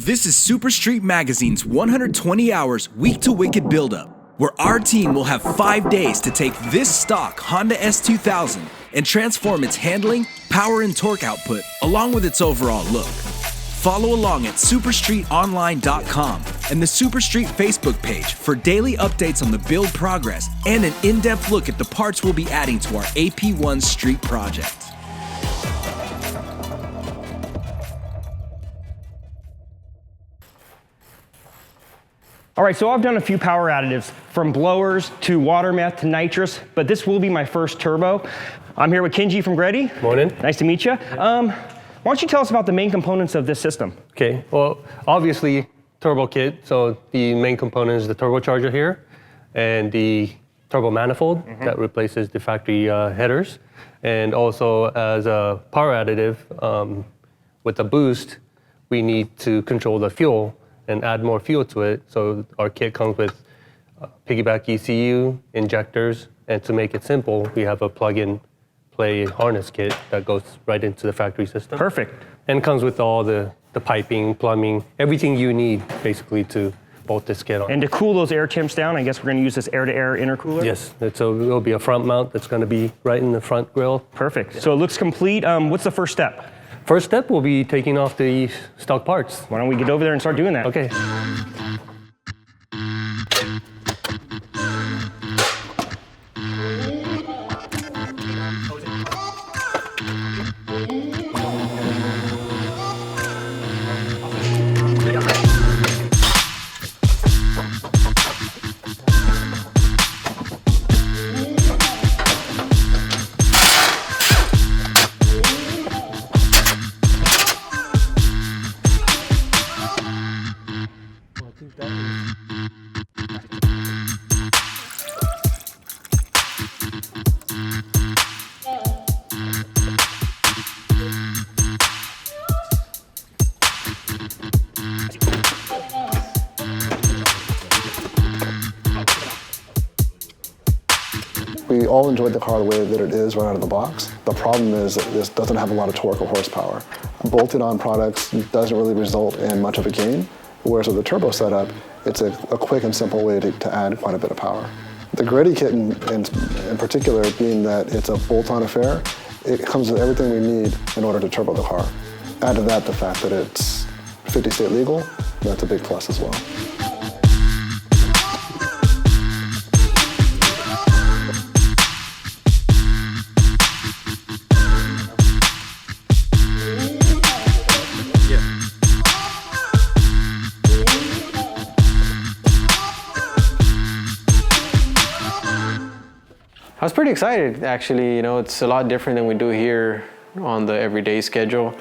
This is Super Street Magazine's 120 hours week to wicked buildup, where our team will have 5 days to take this stock Honda S2000 and transform its handling, power, and torque output, along with its overall look. Follow along at superstreetonline.com and the Super Street Facebook page for daily updates on the build progress and an in-depth look at the parts we'll be adding to our AP1 Street project. All right, so I've done a few power additives, from blowers to water meth to nitrous, but this will be my first turbo. I'm here with Kenji from Greddy. Morning. Nice to meet you. Why don't you tell us about the main components of this system? Okay, well, obviously, turbo kit. So the main component is the turbocharger here and the turbo manifold that replaces the factory headers. And also as a power additive, with the boost, we need to control the fuel and add more fuel to it. So our kit comes with piggyback ECU, injectors, and to make it simple, we have a plug-in play harness kit that goes right into the factory system. Perfect. And comes with all the piping, plumbing, everything you need basically to bolt this kit on. And to cool those air temps down, I guess we're gonna use this air-to-air intercooler? Yes, it'll be a front mount that's gonna be right in the front grille. Perfect. Yeah. So it looks complete. What's the first step? First step will be taking off the stock parts. Why don't we get over there and start doing that? Okay. We all enjoyed the car the way that it is right out of the box. The problem is that this doesn't have a lot of torque or horsepower. Bolted on products doesn't really result in much of a gain, whereas with the turbo setup, it's a quick and simple way to add quite a bit of power. The Greddy kit in particular, being that it's a bolt-on affair, it comes with everything we need in order to turbo the car. Add to that the fact that it's 50 state legal, that's a big plus as well. I was pretty excited, actually. You know, it's a lot different than we do here on the everyday schedule.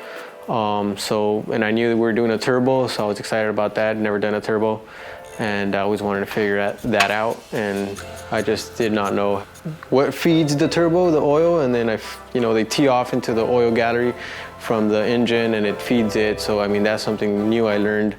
And I knew that we were doing a turbo, so I was excited about that. Never done a turbo, and I always wanted to figure that out. And I just did not know what feeds the turbo, the oil, and then they tee off into the oil gallery from the engine, and it feeds it. So I mean, that's something new I learned.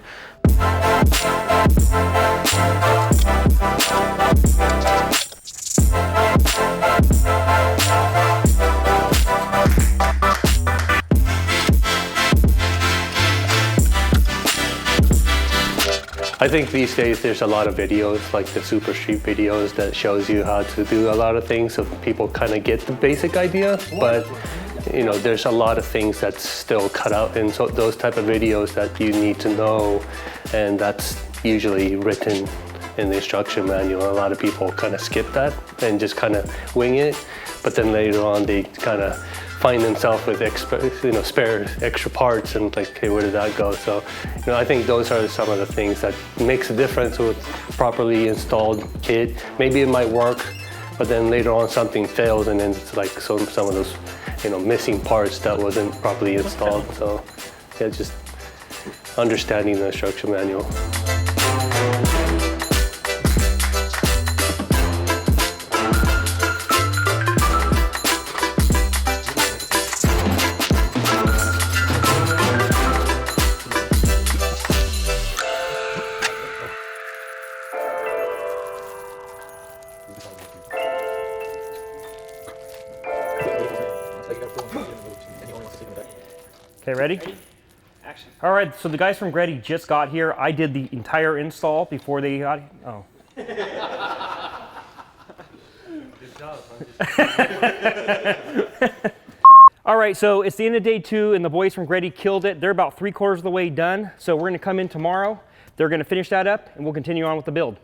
I think these days there's a lot of videos, like the Super Street videos, that shows you how to do a lot of things, so people kind of get the basic idea. But there's a lot of things that's still cut out in those type of videos that you need to know, and that's usually written in the instruction manual. A lot of people kind of skip that and just kind of wing it, but then later on they kind of find themselves with spare extra parts and like, hey, where did that go? So, I think those are some of the things that makes a difference with properly installed kit. Maybe it might work, but then later on something fails, and then it's like some of those, missing parts that wasn't properly installed. So, yeah, just understanding the instruction manual. Okay, ready? Action. All right, so the guys from Greddy just got here. I did the entire install before they got. Oh. Good job. All right, so it's the end of day 2, and the boys from Greddy killed it. They're about 3/4 of the way done. So we're going to come in tomorrow. They're going to finish that up, and we'll continue on with the build.